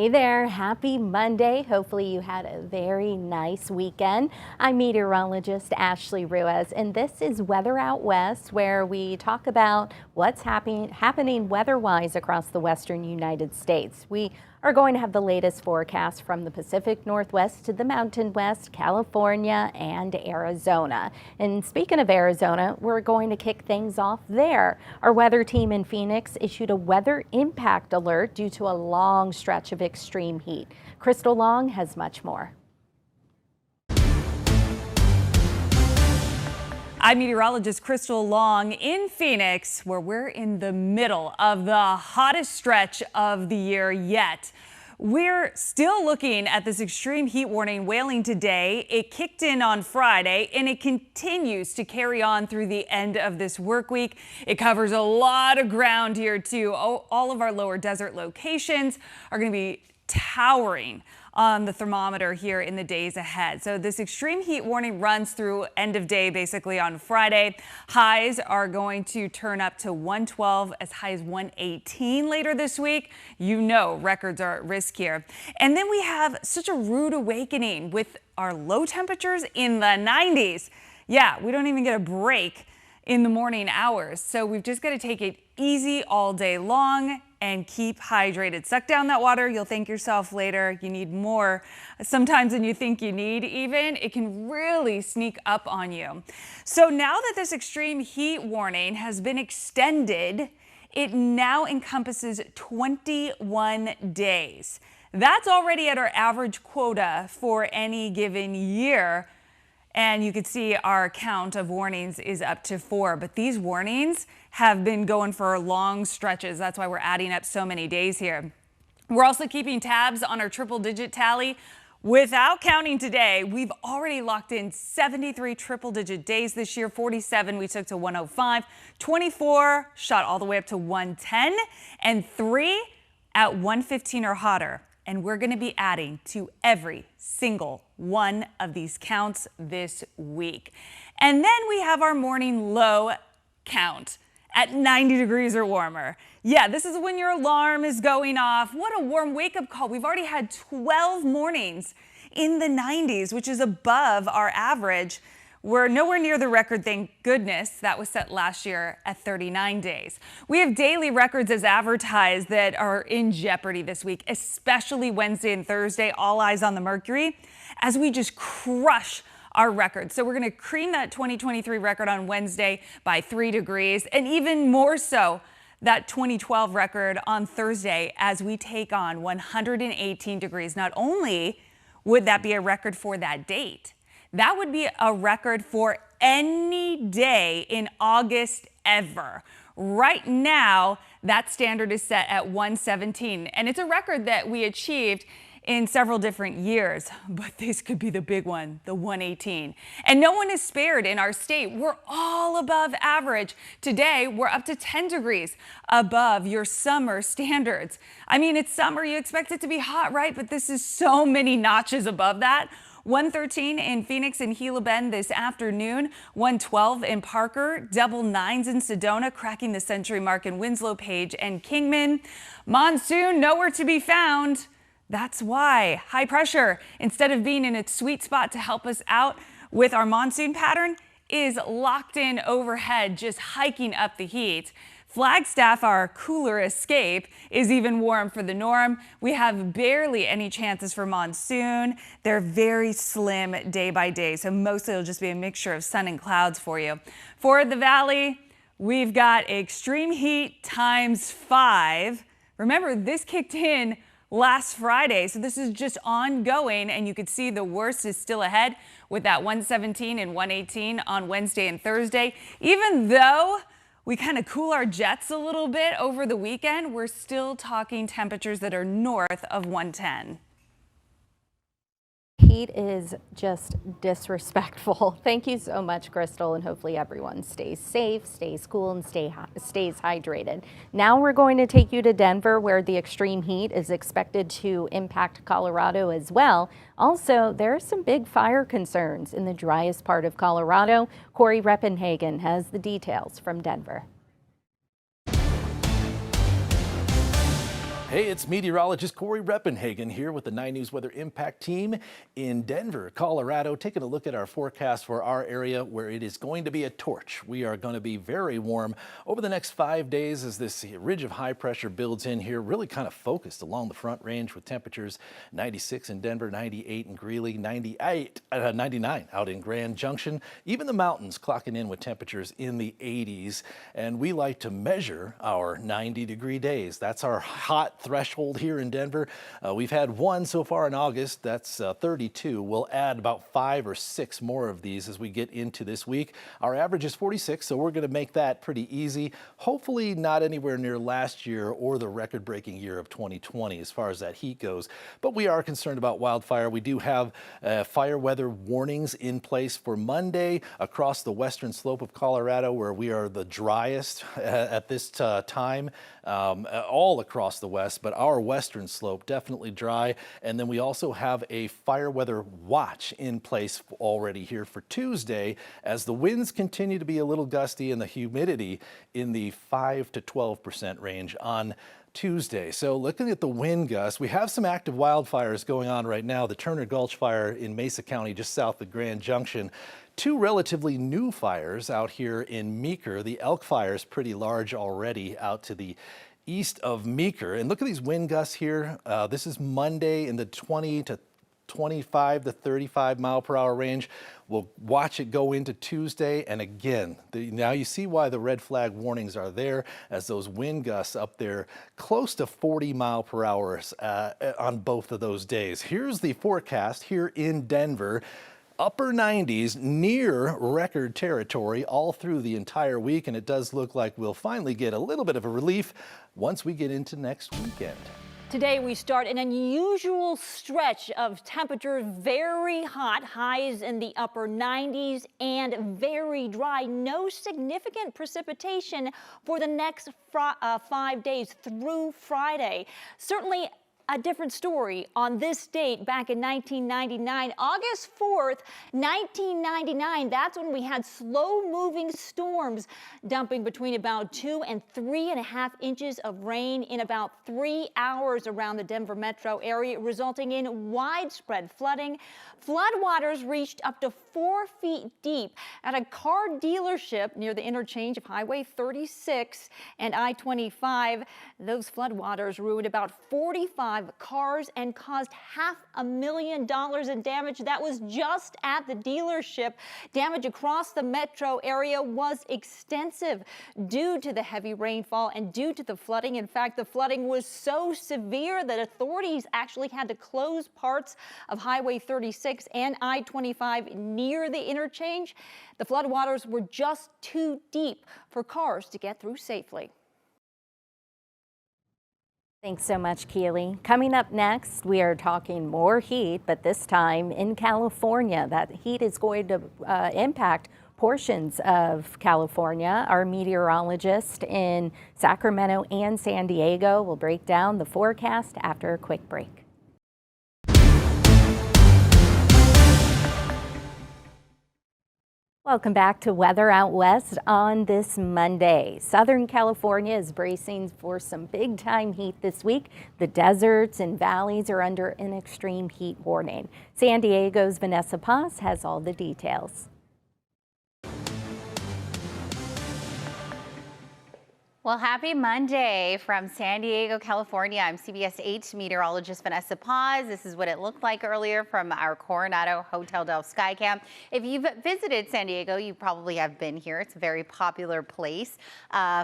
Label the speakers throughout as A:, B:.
A: Hey there, happy Monday. Hopefully you had a very nice weekend. I'm meteorologist Ashley Ruiz, and this is Weather Out West, where we talk about what's happening weather-wise across the western United States. We are going to have the latest forecast from the Pacific Northwest to the Mountain West, California, and Arizona. And speaking of Arizona, we're going to kick things off there. Our weather team in Phoenix issued a weather impact alert due to a long stretch of extreme heat. Crystal Long has much more.
B: I'm meteorologist Crystal Long in Phoenix, where we're in the middle of the hottest stretch of the year yet. We're still looking at this extreme heat warning wailing today. It kicked in on Friday and it continues to carry on through the end of this work week. It covers a lot of ground here too. All of our lower desert locations are going to be towering on the thermometer here in the days ahead. So this extreme heat warning runs through end of day basically on Friday. Highs are going to turn up to 112, as high as 118 later this week. You know records are at risk here. And then we have such a rude awakening with our low temperatures in the 90s. Yeah, we don't even get a break in the morning hours. So we've just got to take it easy all day long and keep hydrated. Suck down that water. You'll thank yourself later. You need more sometimes than you think you need even. It can really sneak up on you. So now that this extreme heat warning has been extended, it now encompasses 21 days. That's already at our average quota for any given year. And you can see our count of warnings is up to 4, but these warnings have been going for long stretches. That's why we're adding up so many days here. We're also keeping tabs on our triple-digit tally. Without counting today, we've already locked in 73 triple-digit days this year. 47 we took to 105, 24 shot all the way up to 110, and 3 at 115 or hotter. And we're going to be adding to every single one of these counts this week. And then we have our morning low count at 90 degrees or warmer. Yeah, this is when your alarm is going off. What a warm wake-up call. We've already had 12 mornings in the 90s, which is above our average. We're nowhere near the record, thank goodness, that was set last year at 39 days. We have daily records as advertised that are in jeopardy this week, especially Wednesday and Thursday. All eyes on the mercury as we just crush our record. So we're going to cream that 2023 record on Wednesday by 3 degrees, and even more so that 2012 record on Thursday as we take on 118 degrees. Not only would that be a record for that date, that would be a record for any day in August ever. Right now, that standard is set at 117, and it's a record that we achieved in several different years, but this could be the big one, the 118. And no one is spared in our state. We're all above average. Today, we're up to 10 degrees above your summer standards. I mean, it's summer, you expect it to be hot, right? But this is so many notches above that. 113 in Phoenix and Gila Bend this afternoon, 112 in Parker, double 9s in Sedona, cracking the century mark in Winslow, Page, and Kingman. Monsoon nowhere to be found. That's why high pressure, instead of being in its sweet spot to help us out with our monsoon pattern, is locked in overhead, just hiking up the heat. Flagstaff, our cooler escape, is even warm for the norm. We have barely any chances for monsoon. They're very slim day by day, so mostly it'll just be a mixture of sun and clouds for you. For the valley, we've got extreme heat times 5. Remember, this kicked in last Friday, so this is just ongoing, and you can see the worst is still ahead with that 117 and 118 on Wednesday and Thursday. Even though we kind of cool our jets a little bit over the weekend, we're still talking temperatures that are north of 110.
A: Heat is just disrespectful. Thank you so much, Crystal, and hopefully everyone stays safe, stays cool, and stays hydrated. Now we're going to take you to Denver, where the extreme heat is expected to impact Colorado as well. Also, there are some big fire concerns in the driest part of Colorado. Corey Reppenhagen has the details from Denver.
C: Hey, it's meteorologist Corey Reppenhagen here with the 9 News Weather Impact Team in Denver, Colorado, taking a look at our forecast for our area where it is going to be a torch. We are going to be very warm over the next 5 days as this ridge of high pressure builds in here, really kind of focused along the front range with temperatures 96 in Denver, 98 in Greeley, 99 out in Grand Junction. Even the mountains clocking in with temperatures in the 80s. And we like to measure our 90-degree days. That's our hot threshold here in Denver. We've had one so far in August. That's 32. We'll add about 5 or 6 more of these as we get into this week. Our average is 46, so we're going to make that pretty easy. Hopefully not anywhere near last year or the record-breaking year of 2020 as far as that heat goes. But we are concerned about wildfire. We do have fire weather warnings in place for Monday across the western slope of Colorado, where we are the driest at this time, all across the west. But our western slope definitely dry. And then we also have a fire weather watch in place already here for Tuesday as the winds continue to be a little gusty and the humidity in the 5 to 12% range on Tuesday. So looking at the wind gusts, we have some active wildfires going on right now. The Turner Gulch fire in Mesa County, just south of Grand Junction. 2 relatively new fires out here in Meeker. The Elk fire is pretty large already out to the east of Meeker. And look at these wind gusts here. This is Monday in the 20 to 25 to 35 mile per hour range. We'll watch it go into Tuesday. And again, now you see why the red flag warnings are there, as those wind gusts up there close to 40 mile per hour on both of those days. Here's the forecast here in Denver. Upper 90s, near record territory all through the entire week, and it does look like we'll finally get a little bit of a relief once we get into next weekend.
D: Today we start an unusual stretch of temperatures, very hot, highs in the upper 90s and very dry. No significant precipitation for the next 5 days through Friday. Certainly a different story on this date back in 1999, August 4th, 1999. That's when we had slow-moving storms dumping between about 2 and 3.5 inches of rain in about 3 hours around the Denver metro area, resulting in widespread flooding. Floodwaters reached up to 4 feet deep at a car dealership near the interchange of Highway 36 and I-25. Those floodwaters ruined about 45 cars and caused $500,000 in damage. That was just at the dealership. Damage across the metro area was extensive due to the heavy rainfall and due to the flooding. In fact, the flooding was so severe that authorities actually had to close parts of Highway 36 and I-25 near the interchange. The floodwaters were just too deep for cars to get through safely.
A: Thanks so much, Keely. Coming up next, we are talking more heat, but this time in California. That heat is going to impact portions of California. Our meteorologist in Sacramento and San Diego will break down the forecast after a quick break. Welcome back to Weather Out West on this Monday. Southern California is bracing for some big time heat this week. The deserts and valleys are under an extreme heat warning. San Diego's Vanessa Paz has all the details.
E: Well, happy Monday from San Diego, California. I'm CBS 8 meteorologist Vanessa Paz. This is what it looked like earlier from our Coronado Hotel del Skycam. If you've visited San Diego, you probably have been here. It's a very popular place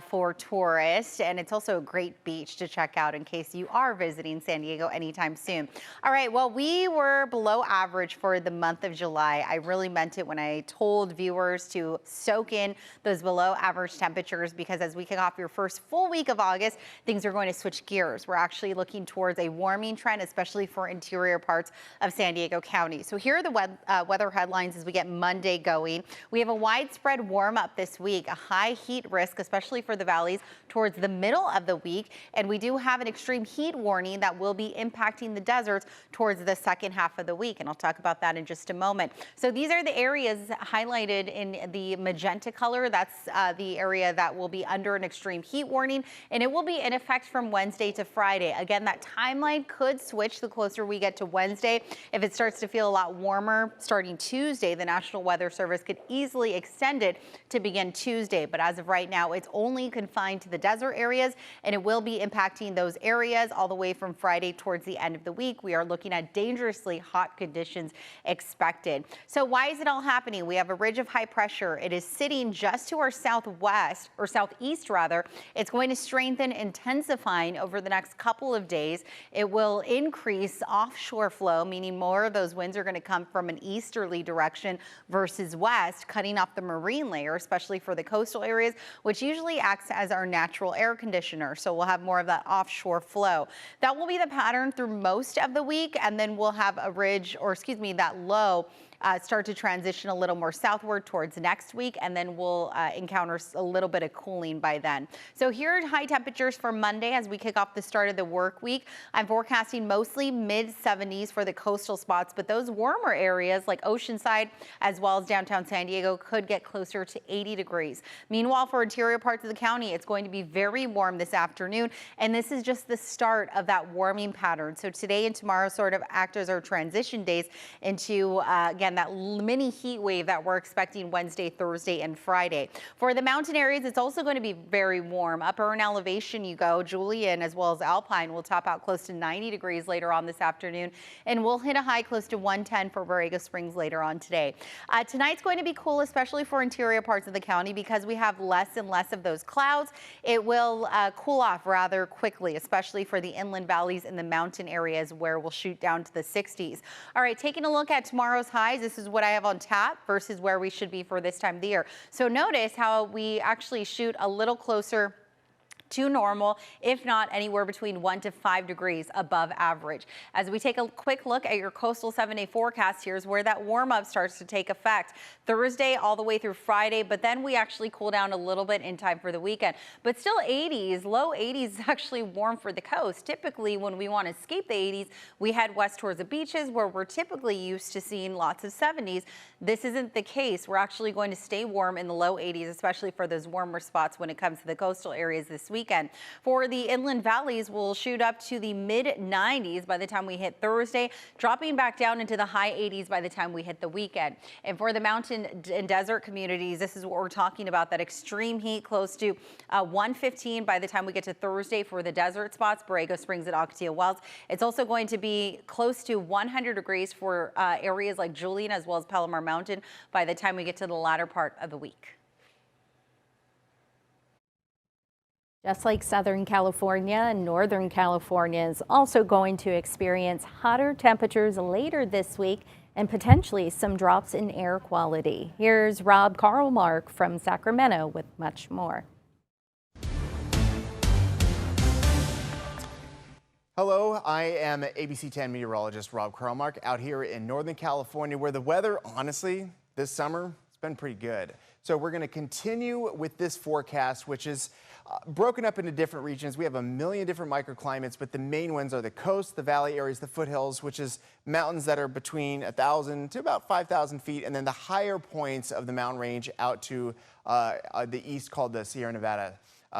E: for tourists, and it's also a great beach to check out in case you are visiting San Diego anytime soon. All right, well, we were below average for the month of July. I really meant it when I told viewers to soak in those below average temperatures, because as we kick off your first full week of August, things are going to switch gears. We're actually looking towards a warming trend, especially for interior parts of San Diego County. So here are the weather headlines as we get Monday going. We have a widespread warm up this week, a high heat risk, especially for the valleys towards the middle of the week. And we do have an extreme heat warning that will be impacting the deserts towards the second half of the week. And I'll talk about that in just a moment. So these are the areas highlighted in the magenta color. That's the area that will be under an extreme extreme heat warning, and it will be in effect from Wednesday to Friday. Again, that timeline could switch the closer we get to Wednesday. If it starts to feel a lot warmer starting Tuesday, the National Weather Service could easily extend it to begin Tuesday. But as of right now, it's only confined to the desert areas, and it will be impacting those areas all the way from Friday towards the end of the week. We are looking at dangerously hot conditions expected. So why is it all happening? We have a ridge of high pressure. It is sitting just to our southwest, or southeast rather. It's going to strengthen, intensifying over the next couple of days. It will increase offshore flow, meaning more of those winds are going to come from an easterly direction versus west, cutting off the marine layer, especially for the coastal areas, which usually acts as our natural air conditioner. So we'll have more of that offshore flow. That will be the pattern through most of the week, and then we'll have a ridge, or excuse me, that low start to transition a little more southward towards next week, and then we'll encounter a little bit of cooling by then. So here are high temperatures for Monday as we kick off the start of the work week. I'm forecasting mostly mid-70s for the coastal spots, but those warmer areas like Oceanside as well as downtown San Diego could get closer to 80 degrees. Meanwhile, for interior parts of the county, it's going to be very warm this afternoon, and this is just the start of that warming pattern. So today and tomorrow sort of act as our transition days into, again, that mini heat wave that we're expecting Wednesday, Thursday, and Friday. For the mountain areas, it's also going to be very warm. Upper in elevation you go. Julian as well as Alpine will top out close to 90 degrees later on this afternoon, and we'll hit a high close to 110 for Borrego Springs later on today. Tonight's going to be cool, especially for interior parts of the county, because we have less and less of those clouds. It will cool off rather quickly, especially for the inland valleys and the mountain areas where we'll shoot down to the 60s. All right, taking a look at tomorrow's highs. This is what I have on tap versus where we should be for this time of the year. So notice how we actually shoot a little closer to normal, if not anywhere between 1 to 5 degrees above average. As we take a quick look at your coastal 7-day forecast, here's where that warm up starts to take effect. Thursday all the way through Friday, but then we actually cool down a little bit in time for the weekend. But still 80s, low 80s is actually warm for the coast. Typically when we want to escape the 80s, we head west towards the beaches where we're typically used to seeing lots of 70s. This isn't the case. We're actually going to stay warm in the low 80s, especially for those warmer spots when it comes to the coastal areas this weekend. For the inland valleys, we'll shoot up to the mid 90s by the time we hit Thursday, dropping back down into the high 80s by the time we hit the weekend. And for the mountain and desert communities, this is what we're talking about, that extreme heat close to 115 by the time we get to Thursday for the desert spots, Borrego Springs and Ocotillo Wells. It's also going to be close to 100 degrees for areas like Julian as well as Palomar Mountain by the time we get to the latter part of the week.
A: Just like Southern California and Northern California is also going to experience hotter temperatures later this week and potentially some drops in air quality. Here's Rob Karlmark from Sacramento with much more.
F: Hello, I am ABC 10 meteorologist Rob Karlmark out here in Northern California, where the weather, honestly, this summer, it's been pretty good. So we're going to continue with this forecast, which is broken up into different regions. We have a million different microclimates, but the main ones are the coast, the valley areas, the foothills, which is mountains that are between 1,000 to about 5,000 feet, and then the higher points of the mountain range out to the east called the Sierra Nevada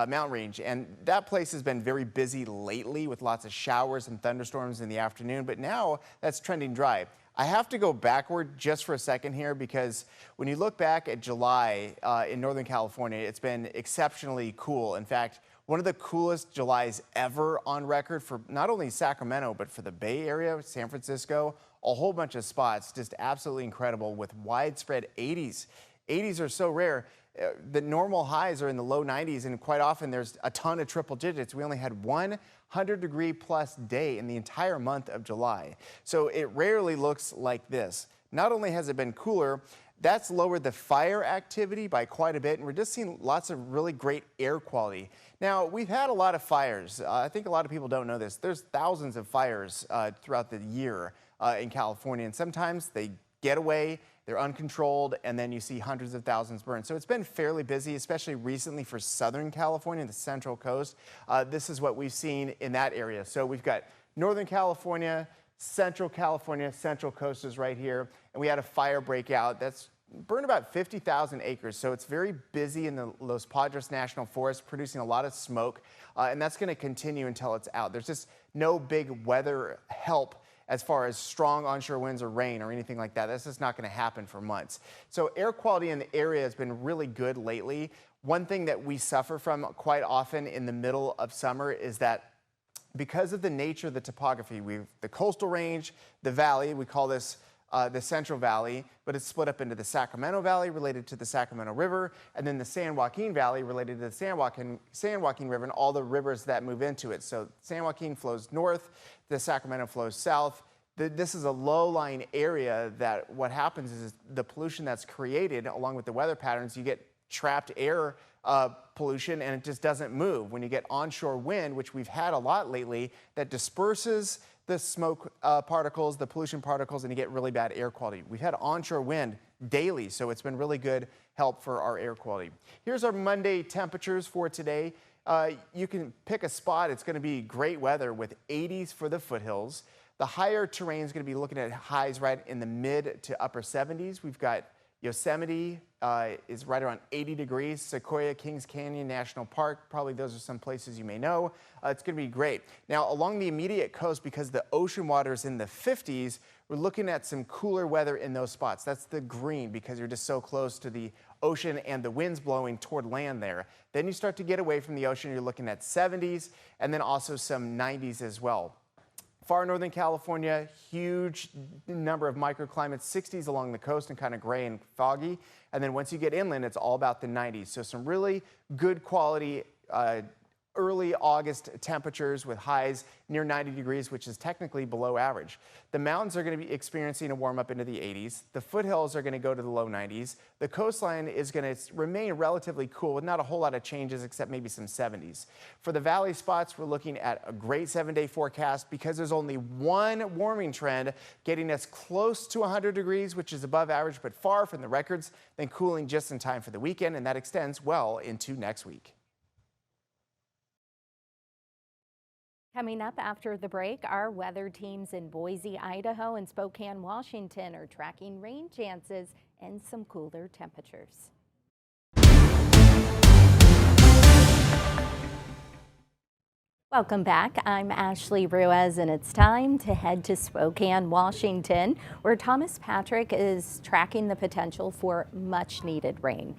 F: mountain range. And that place has been very busy lately with lots of showers and thunderstorms in the afternoon, but now that's trending dry. I have to go backward just for a second here, because when you look back at July in Northern California, it's been exceptionally cool. In fact, one of the coolest Julys ever on record for not only Sacramento, but for the Bay Area, San Francisco, a whole bunch of spots, just absolutely incredible with widespread 80s. 80s are so rare. The normal highs are in the low 90s, and quite often there's a ton of triple digits. We only had 100-degree plus day in the entire month of July. So it rarely looks like this. Not only has it been cooler, that's lowered the fire activity by quite a bit, and we're just seeing lots of really great air quality. Now, we've had a lot of fires. I think a lot of people don't know this. There's thousands of fires throughout the year in California, and sometimes they get away, they're uncontrolled, and then you see hundreds of thousands burned. So it's been fairly busy, especially recently for Southern California, the Central Coast. This is what we've seen in that area. So we've got Northern California, Central California, Central Coast is right here, and we had a fire break out. That's burn about 50,000 acres. So it's very busy in the Los Padres National Forest, producing a lot of smoke. And that's going to continue until it's out. There's just no big weather help as far as strong onshore winds or rain or anything like that. That's just not going to happen for months. So air quality in the area has been really good lately. One thing that we suffer from quite often in the middle of summer is that because of the nature of the topography, the coastal range, the valley, we call this the Central Valley, but it's split up into the Sacramento Valley related to the Sacramento River, and then the San Joaquin Valley related to the San Joaquin River and all the rivers that move into it. So San Joaquin flows north, the Sacramento flows south. This is a low-lying area that what happens is the pollution that's created along with the weather patterns, you get trapped air pollution and it just doesn't move. When you get onshore wind, which we've had a lot lately, that disperses the smoke particles, the pollution particles, and you get really bad air quality. We've had onshore wind daily, so it's been really good help for our air quality. Here's our Monday temperatures for today. You can pick a spot. It's going to be great weather with 80s for the foothills. The higher terrain is going to be looking at highs right in the mid to upper 70s. We've got Yosemite is right around 80 degrees. Sequoia, Kings Canyon National Park, probably those are some places you may know. It's going to be great. Now, along the immediate coast, because the ocean water is in the 50s, we're looking at some cooler weather in those spots. That's the green because you're just so close to the ocean and the wind's blowing toward land there. Then you start to get away from the ocean. You're looking at 70s and then also some 90s as well. Far northern California, huge number of microclimates, 60s along the coast and kind of gray and foggy. And then once you get inland, it's all about the 90s. So some really good quality early August temperatures with highs near 90 degrees, which is technically below average. The mountains are going to be experiencing a warm up into the 80s. The foothills are going to go to the low 90s. The coastline is going to remain relatively cool with not a whole lot of changes except maybe some 70s. For the valley spots, we're looking at a great 7-day forecast because there's only one warming trend getting us close to 100 degrees, which is above average but far from the records, then cooling just in time for the weekend, and that extends well into next week.
A: Coming up after the break, our weather teams in Boise, Idaho and Spokane, Washington are tracking rain chances and some cooler temperatures. Welcome back. I'm Ashley Ruiz, and it's time to head to Spokane, Washington, where Thomas Patrick is tracking the potential for much needed rain.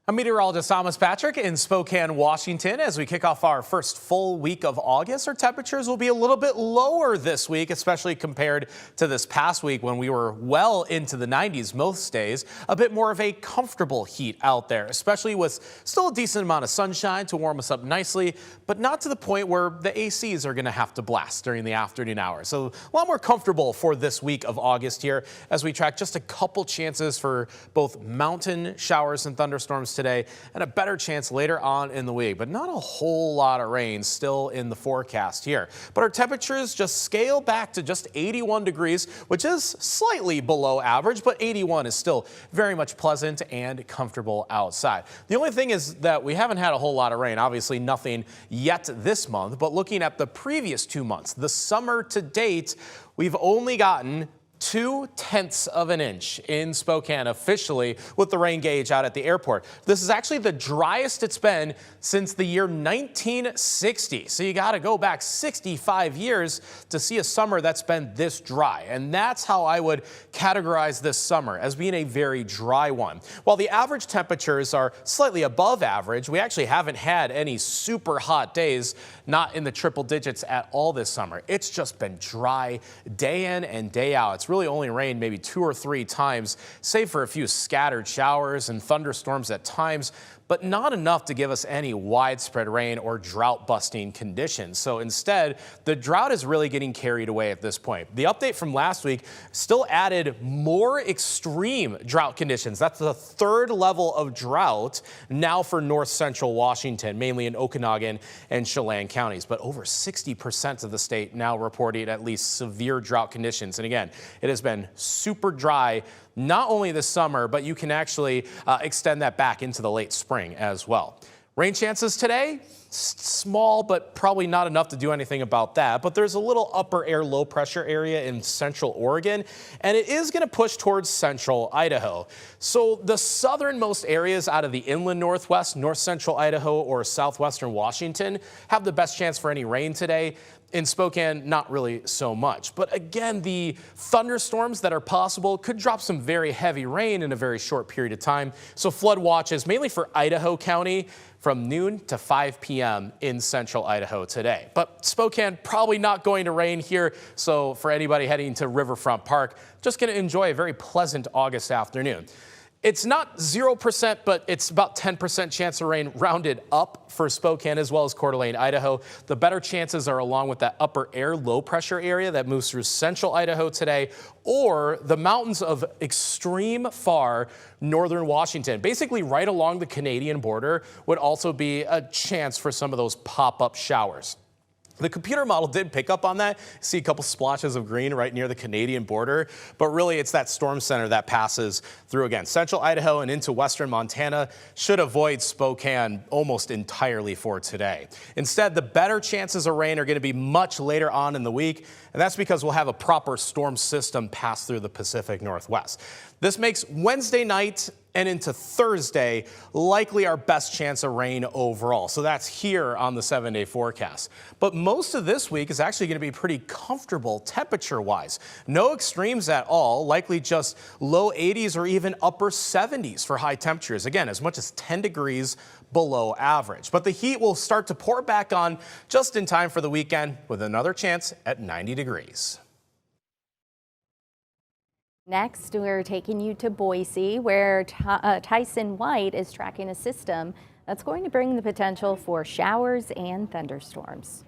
G: I'm meteorologist Thomas Patrick in Spokane, Washington. As we kick off our first full week of August, our temperatures will be a little bit lower this week, especially compared to this past week when we were well into the 90s most days. A bit more of a comfortable heat out there, especially with still a decent amount of sunshine to warm us up nicely, but not to the point where the ACs are going to have to blast during the afternoon hours. So a lot more comfortable for this week of August here as we track just a couple chances for both mountain showers and thunderstorms today and a better chance later on in the week, but not a whole lot of rain still in the forecast here. But our temperatures just scale back to just 81 degrees, which is slightly below average, but 81 is still very much pleasant and comfortable outside. The only thing is that we haven't had a whole lot of rain, obviously nothing yet this month, but looking at the previous 2 months, the summer to date, we've only gotten 0.2 of an inch in Spokane officially with the rain gauge out at the airport. This is actually the driest it's been since the year 1960. So you got to go back 65 years to see a summer that's been this dry. And that's how I would categorize this summer, as being a very dry one. While the average temperatures are slightly above average, we actually haven't had any super hot days, not in the triple digits at all this summer. It's just been dry day in and day out. It's really only rained maybe 2 or 3 times, save for a few scattered showers and thunderstorms at times, but not enough to give us any widespread rain or drought-busting conditions. So instead, the drought is really getting carried away at this point. The update from last week still added more extreme drought conditions. That's the 3rd level of drought now for north central Washington, mainly in Okanagan and Chelan counties. But over 60% of the state now reporting at least severe drought conditions. And again, it has been super dry not only this summer, but you can actually extend that back into the late spring as well. Rain chances today, small, but probably not enough to do anything about that. But there's a little upper air low pressure area in central Oregon, and it is going to push towards central Idaho. So the southernmost areas out of the inland northwest, north central Idaho, or southwestern Washington have the best chance for any rain today. In Spokane, not really so much. But again, the thunderstorms that are possible could drop some very heavy rain in a very short period of time. So flood watches mainly for Idaho County from noon to 5 p.m. in central Idaho today. But Spokane probably not going to rain here. So for anybody heading to Riverfront Park, just going to enjoy a very pleasant August afternoon. It's not 0%, but it's about 10% chance of rain rounded up for Spokane as well as Coeur d'Alene, Idaho. The better chances are along with that upper air low pressure area that moves through central Idaho today, or the mountains of extreme far northern Washington. Basically right along the Canadian border would also be a chance for some of those pop-up showers. The computer model did pick up on that. See a couple splotches of green right near the Canadian border, but really it's that storm center that passes through again. Central Idaho and into western Montana should avoid Spokane almost entirely for today. Instead, the better chances of rain are going to be much later on in the week, and that's because we'll have a proper storm system pass through the Pacific Northwest. This makes Wednesday night and into Thursday likely our best chance of rain overall. So that's here on the 7-day forecast. But most of this week is actually going to be pretty comfortable temperature-wise. No extremes at all, likely just low 80s or even upper 70s for high temperatures. Again, as much as 10 degrees below average. But the heat will start to pour back on just in time for the weekend with another chance at 90 degrees.
A: Next, we're taking you to Boise, where Tyson White is tracking a system that's going to bring the potential for showers and thunderstorms.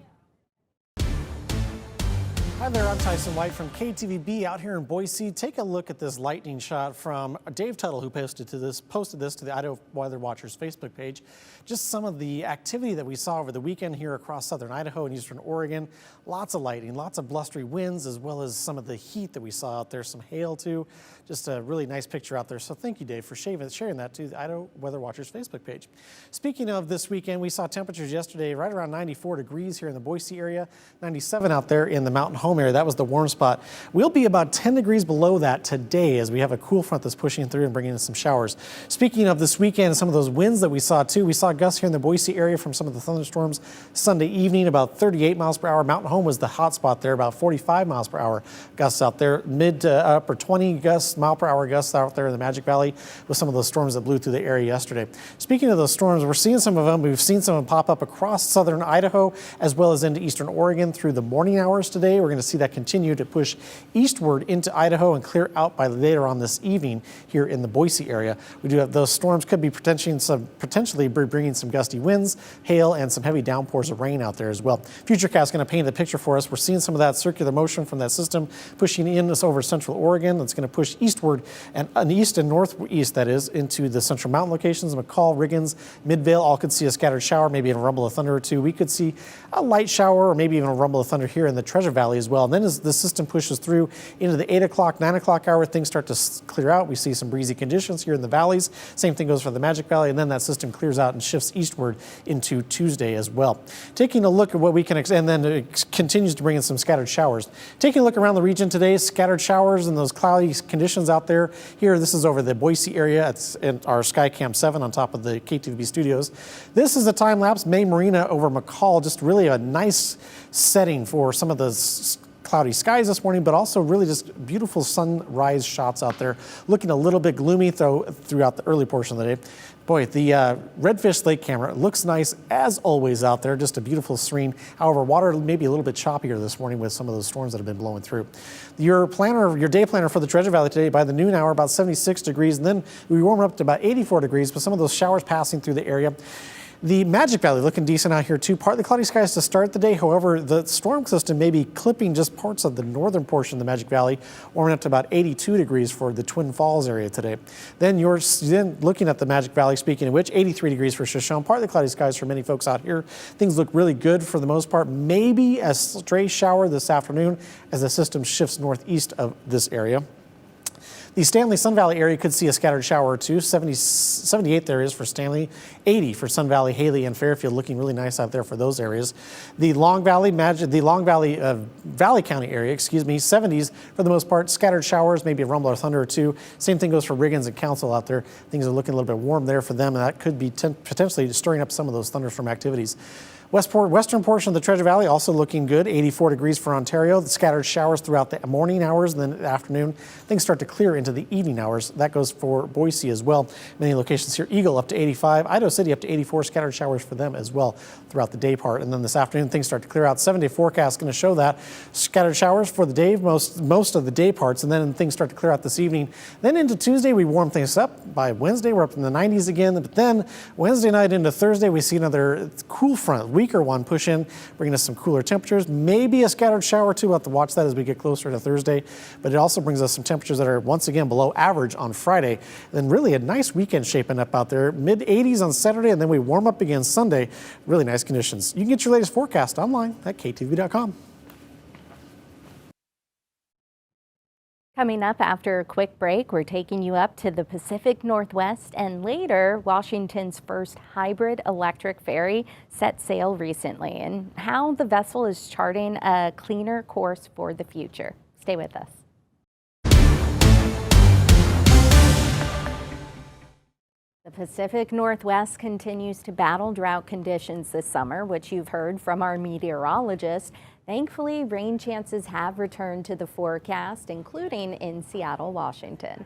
H: Hi there, I'm Tyson White from KTVB out here in Boise. Take a look at this lightning shot from Dave Tuttle, who posted this to the Idaho Weather Watchers Facebook page. Just some of the activity that we saw over the weekend here across southern Idaho and eastern Oregon. Lots of lightning, lots of blustery winds, as well as some of the heat that we saw out there, some hail too. Just a really nice picture out there. So thank you, Dave, for sharing that to the Idaho Weather Watchers Facebook page. Speaking of this weekend, we saw temperatures yesterday right around 94 degrees here in the Boise area, 97 out there in the Mountain Home area. That was the warm spot. We'll be about 10 degrees below that today as we have a cool front that's pushing through and bringing in some showers. Speaking of this weekend, some of those winds that we saw too, we saw gusts here in the Boise area from some of the thunderstorms Sunday evening, about 38 miles per hour. Mountain Home was the hot spot there, about 45 miles per hour gusts out there. Mid to upper 20 mile per hour gusts out there in the Magic Valley with some of those storms that blew through the area yesterday. Speaking of those storms, we're seeing some of them. We've seen some of them pop up across southern Idaho as well as into eastern Oregon through the morning hours today. We're going to see that continue to push eastward into Idaho and clear out by later on this evening here in the Boise area. We do have those storms could be potentially bringing some gusty winds, hail, and some heavy downpours of rain out there as well. Futurecast is going to paint a picture for us. We're seeing some of that circular motion from that system pushing in this over central Oregon. That's going to push eastward and east and northeast, that is, into the central mountain locations. McCall, Riggins, Midvale all could see a scattered shower, maybe even a rumble of thunder or two. We could see a light shower or maybe even a rumble of thunder here in the Treasure Valley as well. And then as the system pushes through into the 8 o'clock, 9 o'clock hour, things start to clear out. We see some breezy conditions here in the valleys. Same thing goes for the Magic Valley, and then that system clears out and shifts eastward into Tuesday as well. Taking a look at what we can, and then it continues to bring in some scattered showers. Taking a look around the region today, scattered showers and those cloudy conditions out there. Here, this is over the Boise area. It's in our Skycam 7 on top of the KTVB studios. This is a time-lapse May Marina over McCall. Just really a nice setting for some of the cloudy skies this morning, but also really just beautiful sunrise shots out there. Looking a little bit gloomy throughout the early portion of the day. Boy, the Redfish Lake camera looks nice as always out there. Just a beautiful serene. However, water may be a little bit choppier this morning with some of those storms that have been blowing through. Your day planner for the Treasure Valley today, by the noon hour, about 76 degrees, and then we warm up to about 84 degrees with some of those showers passing through the area. The Magic Valley looking decent out here too. Partly cloudy skies to start the day. However, the storm system may be clipping just parts of the northern portion of the Magic Valley, warming up to about 82 degrees for the Twin Falls area today. Then you're looking at the Magic Valley, speaking of which, 83 degrees for Shoshone. Partly cloudy skies for many folks out here. Things look really good for the most part. Maybe a stray shower this afternoon as the system shifts northeast of this area. The Stanley Sun Valley area could see a scattered shower or two. 78 there is for Stanley, 80 for Sun Valley, Haley, and Fairfield, looking really nice out there for those areas. The Long Valley, Valley County area, 70s for the most part. Scattered showers, maybe a rumble or thunder or two. Same thing goes for Riggins and Council out there. Things are looking a little bit warm there for them, and that could be potentially stirring up some of those thunderstorm activities. Western portion of the Treasure Valley also looking good, 84 degrees for Ontario. The scattered showers throughout the morning hours and then the afternoon. Things start to clear into the evening hours. That goes for Boise as well. Many locations here, Eagle up to 85, Idaho City up to 84, scattered showers for them as well throughout the day part. And then this afternoon, things start to clear out. 7-day forecast going to show that. Scattered showers for the day, most of the day parts, and then things start to clear out this evening. Then into Tuesday, we warm things up. By Wednesday, we're up in the 90s again. But then Wednesday night into Thursday, we see another cool front, weaker one push in, bringing us some cooler temperatures. Maybe a scattered shower or two. We'll have to watch that as we get closer to Thursday. But it also brings us some temperatures that are once again below average on Friday. Then really a nice weekend shaping up out there. Mid 80s on Saturday, and then we warm up again Sunday. Really nice conditions. You can get your latest forecast online at ktv.com.
A: Coming up after a quick break, we're taking you up to the Pacific Northwest, and later, Washington's first hybrid electric ferry set sail recently, and how the vessel is charting a cleaner course for the future. Stay with us. The Pacific Northwest continues to battle drought conditions this summer, which you've heard from our meteorologist. Thankfully, rain chances have returned to the forecast, including in Seattle, Washington.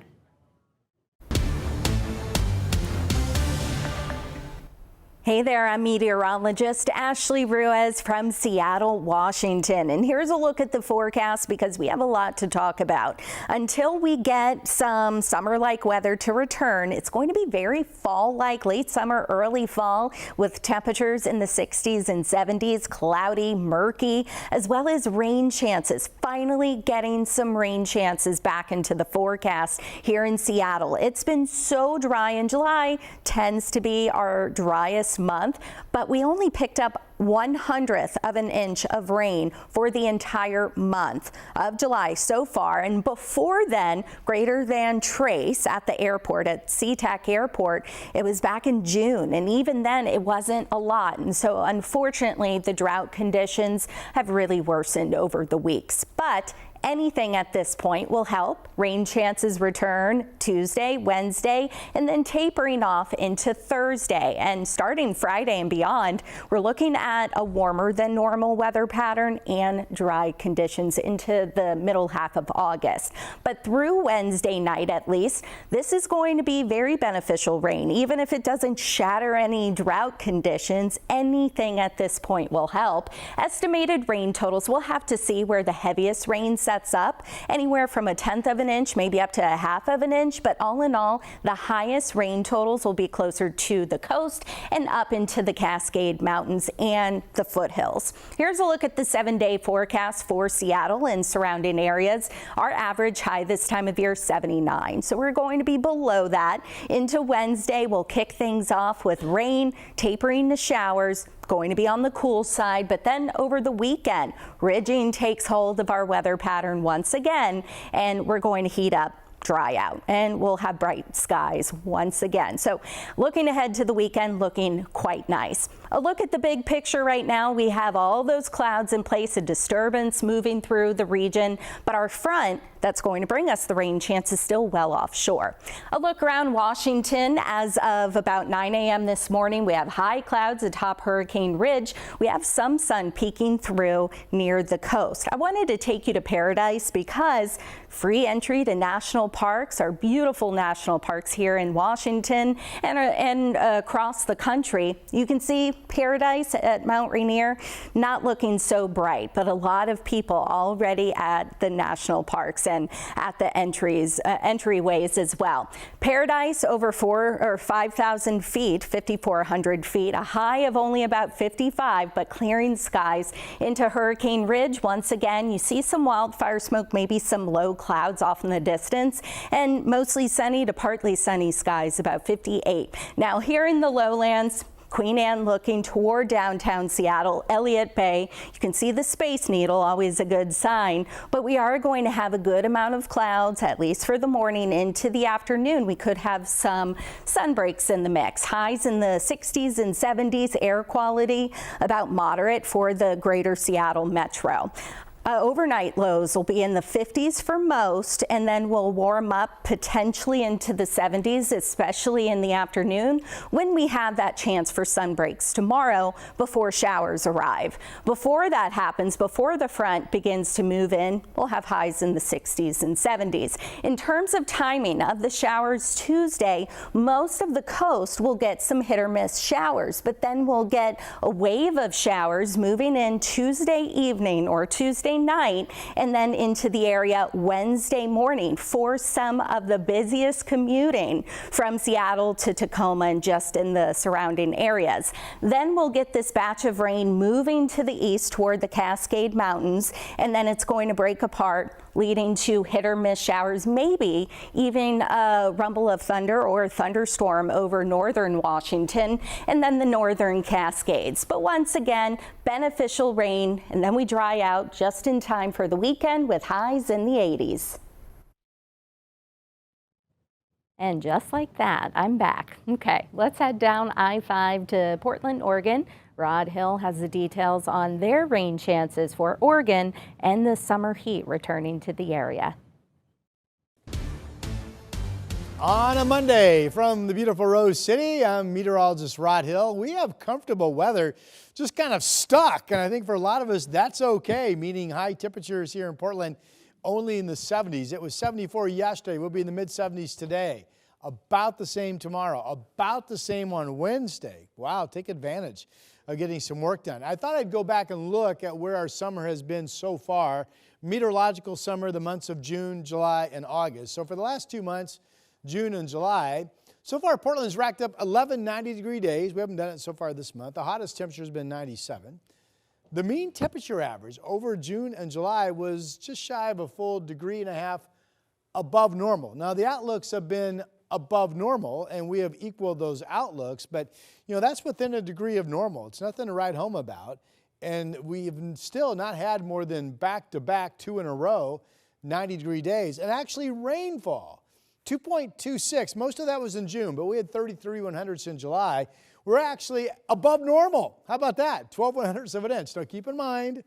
A: Hey there, I'm meteorologist Ashley Ruiz from Seattle, Washington. And here's a look at the forecast because we have a lot to talk about. Until we get some summer-like weather to return, it's going to be very fall-like, late summer, early fall, with temperatures in the 60s and 70s, cloudy, murky, as well as rain chances. Finally getting some rain chances back into the forecast here in Seattle. It's been so dry, and July tends to be our driest month, but we only picked up 1/100th of an inch of rain for the entire month of July so far. And before then, greater than trace at the airport, at SeaTac Airport, it was back in June, and even then it wasn't a lot. And so unfortunately, the drought conditions have really worsened over the weeks. But anything at this point will help. Rain chances return Tuesday, Wednesday, and then tapering off into Thursday. And starting Friday and beyond, we're looking at a warmer than normal weather pattern and dry conditions into the middle half of August. But through Wednesday night, at least, this is going to be very beneficial rain. Even if it doesn't shatter any drought conditions, anything at this point will help. Estimated rain totals, we'll have to see where the heaviest rain sets up, anywhere from 1/10 of an inch, maybe up to 1/2 of an inch. But all in all, the highest rain totals will be closer to the coast and up into the Cascade Mountains and the foothills. Here's a look at the 7-day forecast for Seattle and surrounding areas. Our average high this time of year, 79. So we're going to be below that. Into Wednesday, we'll kick things off with rain, tapering to showers, going to be on the cool side. But then over the weekend, ridging takes hold of our weather pattern once again, and we're going to heat up, dry out, and we'll have bright skies once again. So looking ahead to the weekend, looking quite nice. A look at the big picture right now. We have all those clouds in place, a disturbance moving through the region, but our front that's going to bring us the rain chance is still well offshore. A look around Washington as of about 9 a.m. this morning. We have high clouds atop Hurricane Ridge. We have some sun peeking through near the coast. I wanted to take you to Paradise because free entry to national parks, our beautiful national parks here in Washington and across the country. You can see Paradise at Mount Rainier not looking so bright, but a lot of people already at the national parks and at the entryways as well. Paradise over 4,000 or 5,000 feet, 5,400 feet, a high of only about 55, but clearing skies into Hurricane Ridge. Once again, you see some wildfire smoke, maybe some low clouds off in the distance, and mostly sunny to partly sunny skies, about 58. Now here in the lowlands, Queen Anne looking toward downtown Seattle, Elliott Bay. You can see the Space Needle, always a good sign, but we are going to have a good amount of clouds, at least for the morning into the afternoon. We could have some sun breaks in the mix. Highs in the 60s and 70s, air quality about moderate for the greater Seattle metro. Overnight lows will be in the 50s for most, and then we'll warm up potentially into the 70s, especially in the afternoon when we have that chance for sun breaks tomorrow before showers arrive. Before that happens, before the front begins to move in, we'll have highs in the 60s and 70s. In terms of timing of the showers Tuesday, most of the coast will get some hit or miss showers, but then we'll get a wave of showers moving in Tuesday evening or Tuesday night and then into the area Wednesday morning for some of the busiest commuting from Seattle to Tacoma and just in the surrounding areas. Then we'll get this batch of rain moving to the east toward the Cascade Mountains, and then it's going to break apart, leading to hit or miss showers, maybe even a rumble of thunder or a thunderstorm over northern Washington and then the northern Cascades. But once again, beneficial rain, and then we dry out just in time for the weekend with highs in the 80s. And just like that, I'm back. Okay, let's head down I-5 to Portland, Oregon. Rod Hill has the details on their rain chances for Oregon and the summer heat returning to the area.
I: On a Monday from the beautiful Rose City, I'm meteorologist Rod Hill. We have comfortable weather, just kind of stuck, and I think for a lot of us that's okay, meaning high temperatures here in Portland only in the 70s. It was 74 yesterday. We'll be in the mid-70s today. About the same tomorrow. About the same on Wednesday. Wow, take advantage of getting some work done. I thought I'd go back and look at where our summer has been so far. Meteorological summer, the months of June, July, and August. So for the last 2 months, June and July, so far Portland's racked up 11 90-degree days. We haven't done it so far this month. The hottest temperature has been 97. The mean temperature average over June and July was just shy of a full 1.5 degrees above normal. Now the outlooks have been above normal and we have equaled those outlooks, but you know that's within a degree of normal. It's nothing to write home about, and we've still not had more than back-to-back 2 in a row 90-degree days, and actually rainfall 2.26. Most of that was in June, but we had 33 100ths in July. We're actually above normal. How about that? 12 100ths of an inch. Now keep in mind,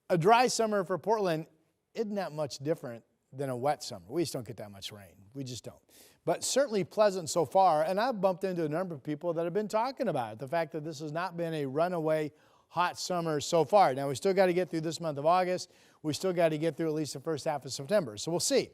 I: a dry summer for Portland isn't that much different than a wet summer. We just don't get that much rain. We just don't. But certainly pleasant so far, and I've bumped into a number of people that have been talking about it, the fact that this has not been a runaway hot summer so far. Now we still got to get through this month of August. We still got to get through at least the first half of September. So we'll see.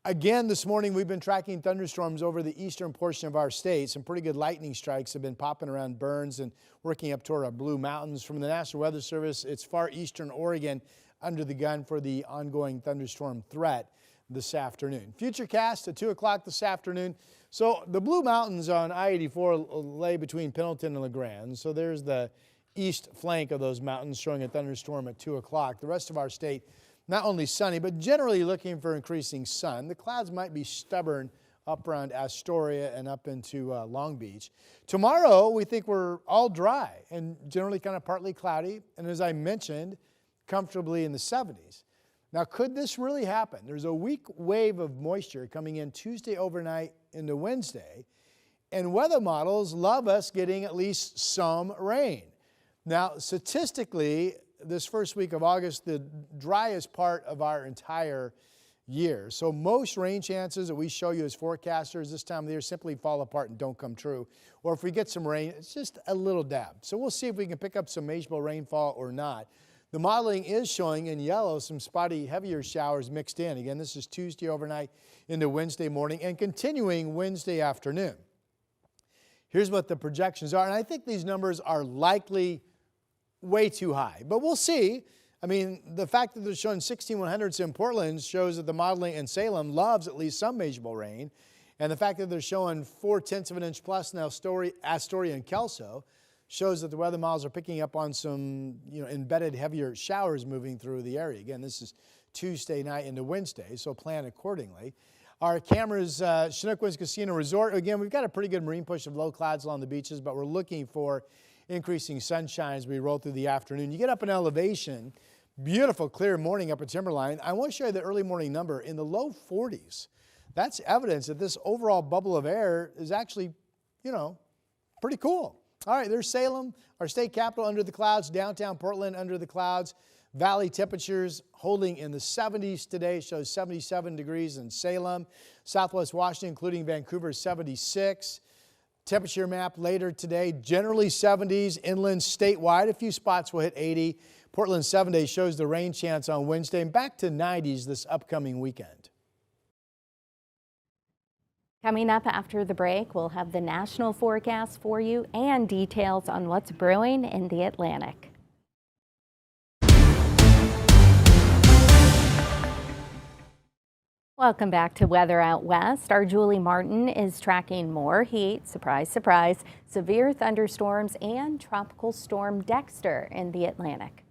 I: Again, this morning we've been tracking thunderstorms over the eastern portion of our state. Some pretty good lightning strikes have been popping around Burns and working up toward our Blue Mountains. From the National Weather Service, it's far eastern Oregon under the gun for the ongoing thunderstorm threat this afternoon. Futurecast at 2 o'clock this afternoon. So the Blue Mountains on I-84 lay between Pendleton and LeGrand. So there's the east flank of those mountains showing a thunderstorm at 2 o'clock. The rest of our state, not only sunny, but generally looking for increasing sun. The clouds might be stubborn up around Astoria and up into Long Beach. Tomorrow, we think we're all dry and generally kind of partly cloudy. And as I mentioned, comfortably in the 70s. Now, could this really happen? There's a weak wave of moisture coming in Tuesday overnight into Wednesday, and weather models love us getting at least some rain. Now, statistically, this first week of August, the driest part of our entire year. So most rain chances that we show you as forecasters this time of the year simply fall apart and don't come true. Or if we get some rain, it's just a little dab. So we'll see if we can pick up some measurable rainfall or not. The modeling is showing in yellow some spotty, heavier showers mixed in. Again, this is Tuesday overnight into Wednesday morning and continuing Wednesday afternoon. Here's what the projections are, and I think these numbers are likely way too high, but we'll see. I mean, the fact that they're showing 16 100ths in Portland shows that the modeling in Salem loves at least some measurable rain, and the fact that they're showing 0.4 of an inch plus in Astoria and Kelso shows that the weather models are picking up on some, embedded heavier showers moving through the area. Again, this is Tuesday night into Wednesday, so plan accordingly. Our cameras, Chinook Winds Casino Resort. Again, we've got a pretty good marine push of low clouds along the beaches, but we're looking for increasing sunshine as we roll through the afternoon. You get up in elevation, beautiful clear morning up at Timberline. I want to show you the early morning number in the low 40s. That's evidence that this overall bubble of air is actually, you know, pretty cool. All right, there's Salem, our state capital, under the clouds. Downtown Portland under the clouds. Valley temperatures holding in the 70s today. It shows 77 degrees in Salem. Southwest Washington, including Vancouver, 76. Temperature map later today, generally 70s. Inland statewide, a few spots will hit 80. Portland 7-day shows the rain chance on Wednesday, and back to 90s this upcoming weekend.
A: Coming up after the break, we'll have the national forecast for you and details on what's brewing in the Atlantic. Welcome back to Weather Out West. Our Julie Martin is tracking more heat, surprise, surprise, severe thunderstorms and tropical storm Dexter in the Atlantic.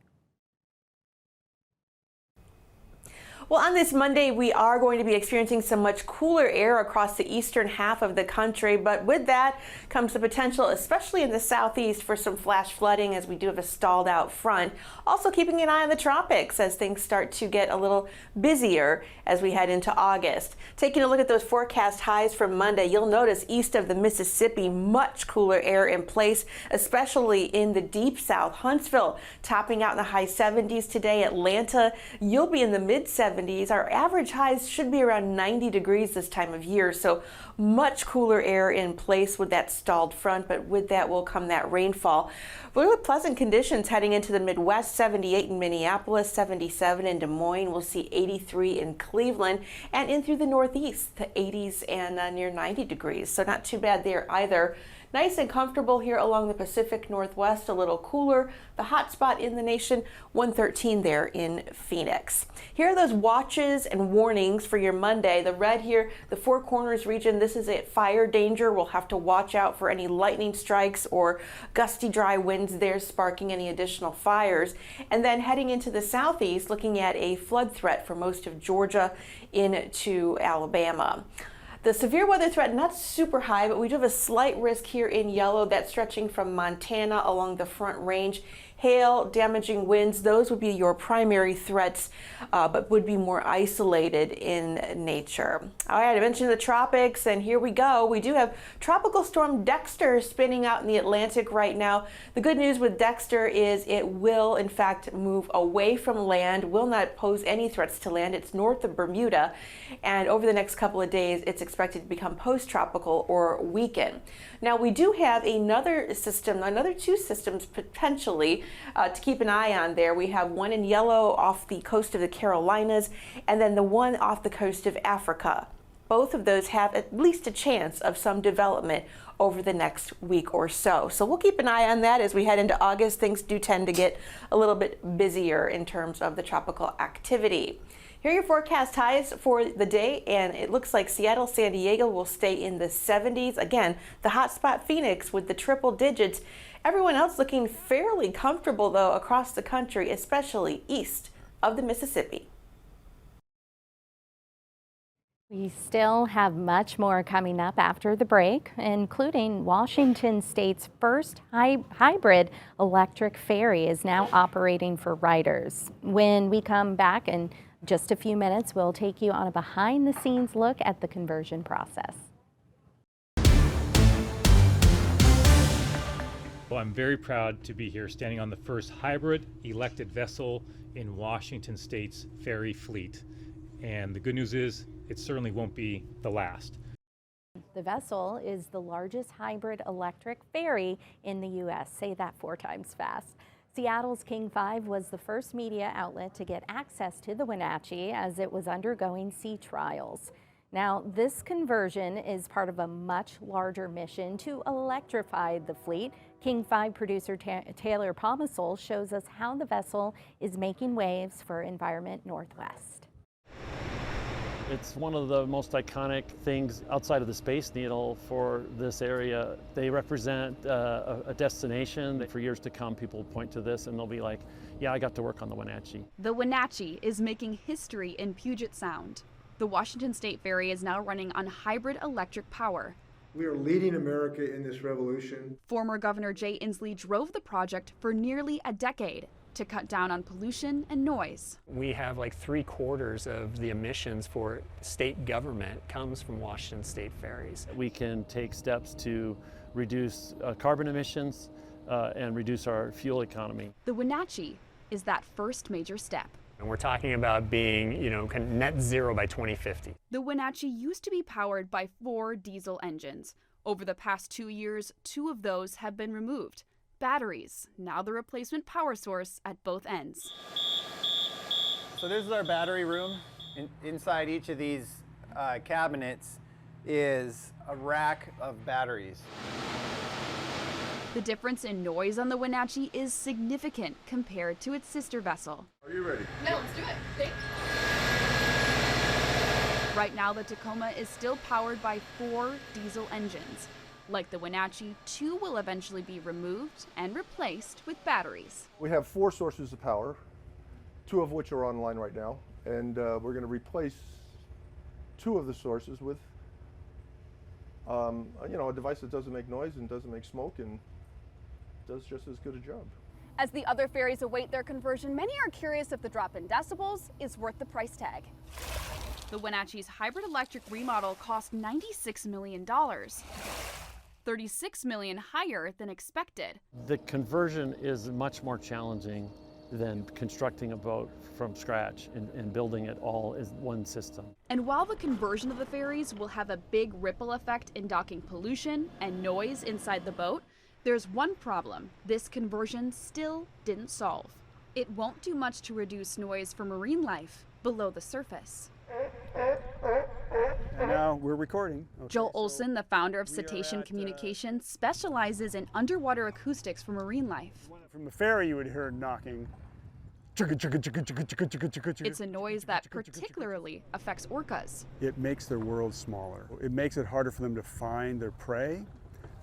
J: Well, on this Monday, we are going to be experiencing some much cooler air across the eastern half of the country, but with that comes the potential, especially in the southeast, for some flash flooding as we do have a stalled out front. Also keeping an eye on the tropics as things start to get a little busier as we head into August. Taking a look at those forecast highs for Monday, you'll notice east of the Mississippi, much cooler air in place, especially in the deep south. Huntsville topping out in the high 70s today. Atlanta, you'll be in the mid 70s. Our average highs should be around 90 degrees this time of year, so much cooler air in place with that stalled front, but with that will come that rainfall. Really pleasant conditions heading into the Midwest. 78 in Minneapolis, 77 in Des Moines. We'll see 83 in Cleveland, and in through the Northeast, the 80s and near 90 degrees, so not too bad there either. Nice and comfortable here along the Pacific Northwest, a little cooler. The hot spot in the nation, 113 there in Phoenix. Here are those watches and warnings for your Monday. The red here, the Four Corners region, this is at fire danger. We'll have to watch out for any lightning strikes or gusty dry winds there sparking any additional fires. And then heading into the southeast, looking at a flood threat for most of Georgia into Alabama. The severe weather threat, not super high, but we do have a slight risk here in yellow that's stretching from Montana along the Front Range. Hail, damaging winds, those would be your primary threats, but would be more isolated in nature. All right, I mentioned the tropics, and here we go. We do have Tropical Storm Dexter spinning out in the Atlantic right now. The good news with Dexter is it will, in fact, move away from land, will not pose any threats to land. It's north of Bermuda, and over the next couple of days, it's expected to become post-tropical or weaken. Now, we do have another system, another two systems potentially to keep an eye on there. We have one in yellow off the coast of the Carolinas, and then the one off the coast of Africa. Both of those have at least a chance of some development over the next week or so. So we'll keep an eye on that as we head into August. Things do tend to get a little bit busier in terms of the tropical activity. Here are your forecast highs for the day, and it looks like Seattle, San Diego will stay in the 70s. Again, the hotspot Phoenix with the triple digits. Everyone else looking fairly comfortable, though, across the country, especially east of the Mississippi.
A: We still have much more coming up after the break, including Washington State's first hybrid electric ferry is now operating for riders. When we come back in just a few minutes, we'll take you on a behind-the-scenes look at the conversion process.
K: Well, I'm very proud to be here standing on the first hybrid elected vessel in Washington State's ferry fleet. And the good news is it certainly won't be the last.
A: The vessel is the largest hybrid electric ferry in the U.S. Say that 4 times fast. Seattle's King 5 was the first media outlet to get access to the Wenatchee as it was undergoing sea trials. Now, this conversion is part of a much larger mission to electrify the fleet. King 5 producer Taylor Pomasol shows us how the vessel is making waves for Environment Northwest.
L: It's one of the most iconic things outside of the Space Needle for this area. They represent a destination. For years to come, people will point to this and they'll be like, yeah, I got to work on the Wenatchee.
M: The Wenatchee is making history in Puget Sound. The Washington State Ferry is now running on hybrid electric power.
N: We are leading America in this revolution.
M: Former Governor Jay Inslee drove the project for nearly a decade to cut down on pollution and noise.
O: We have like 3/4 of the emissions for state government comes from Washington State ferries.
L: We can take steps to reduce carbon emissions and reduce our fuel economy.
M: The Wenatchee is that first major step.
O: And we're talking about being, kind of net zero by 2050.
M: The Wenatchee used to be powered by 4 diesel engines. Over the past 2 years, 2 of those have been removed. Batteries, now the replacement power source at both ends.
P: So this is our battery room. Inside each of these cabinets is a rack of batteries.
M: The difference in noise on the Wenatchee is significant compared to its sister vessel.
N: Are you ready?
M: No, let's do it. Right now, the Tacoma is still powered by 4 diesel engines. Like the Wenatchee, 2 will eventually be removed and replaced with batteries.
N: We have 4 sources of power, 2 of which are online right now, and we're going to replace 2 of the sources with a device that doesn't make noise and doesn't make smoke and does just as good a job.
M: As the other ferries await their conversion, many are curious if the drop in decibels is worth the price tag. The Wenatchee's hybrid electric remodel cost $96 million. $36 million higher than expected.
L: The conversion is much more challenging than constructing a boat from scratch and building it all as one system.
M: And while the conversion of the ferries will have a big ripple effect in docking pollution and noise inside the boat, there's one problem this conversion still didn't solve. It won't do much to reduce noise for marine life below the surface.
N: And now we're recording. Okay,
M: Joel Olson, the founder of Cetacean Communications, specializes in underwater acoustics for marine life.
N: From the ferry, you would hear knocking.
M: It's a noise that particularly affects orcas.
N: It makes their world smaller. It makes it harder for them to find their prey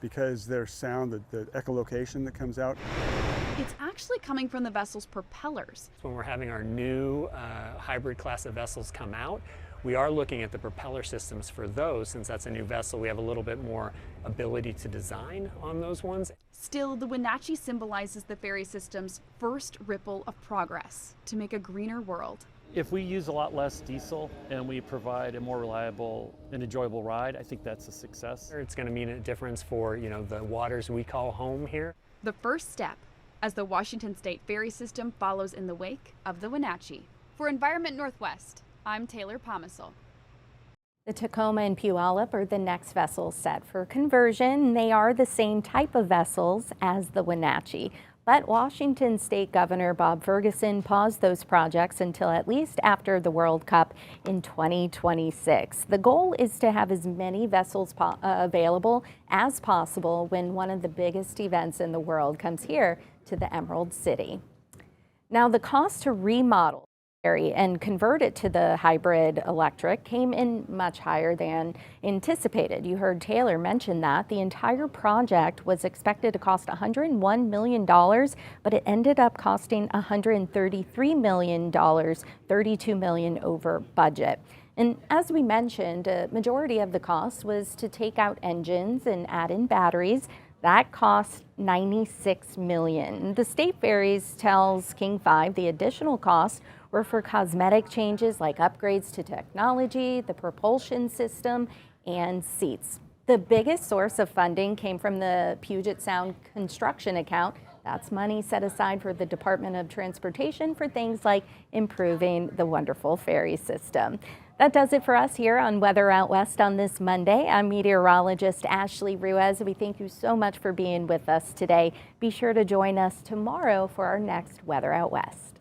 N: because their sound, the echolocation that comes out.
M: It's actually coming from the vessel's propellers.
O: When we're having our new hybrid class of vessels come out, we are looking at the propeller systems for those. Since that's a new vessel, we have a little bit more ability to design on those ones.
M: Still, the Wenatchee symbolizes the ferry system's first ripple of progress to make a greener world.
L: If we use a lot less diesel and we provide a more reliable and enjoyable ride, I think that's a success.
O: It's going to mean a difference for, the waters we call home here.
M: The first step as the Washington State ferry system follows in the wake of the Wenatchee. For Environment Northwest, I'm Taylor Pomisel.
A: The Tacoma and Puyallup are the next vessels set for conversion. They are the same type of vessels as the Wenatchee. But Washington State Governor Bob Ferguson paused those projects until at least after the World Cup in 2026. The goal is to have as many vessels available as possible when one of the biggest events in the world comes here to the Emerald City. Now, the cost to remodel and convert it to the hybrid electric came in much higher than anticipated. You heard Taylor mention that. The entire project was expected to cost $101 million, but it ended up costing $133 million, $32 million over budget. And as we mentioned, a majority of the cost was to take out engines and add in batteries. That cost $96 million. The state ferries tells King 5 the additional costs were for cosmetic changes like upgrades to technology, the propulsion system, and seats. The biggest source of funding came from the Puget Sound construction account. That's money set aside for the Department of Transportation for things like improving the wonderful ferry system. That does it for us here on Weather Out West on this Monday. I'm meteorologist Ashley Ruiz. We thank you so much for being with us today. Be sure to join us tomorrow for our next Weather Out West.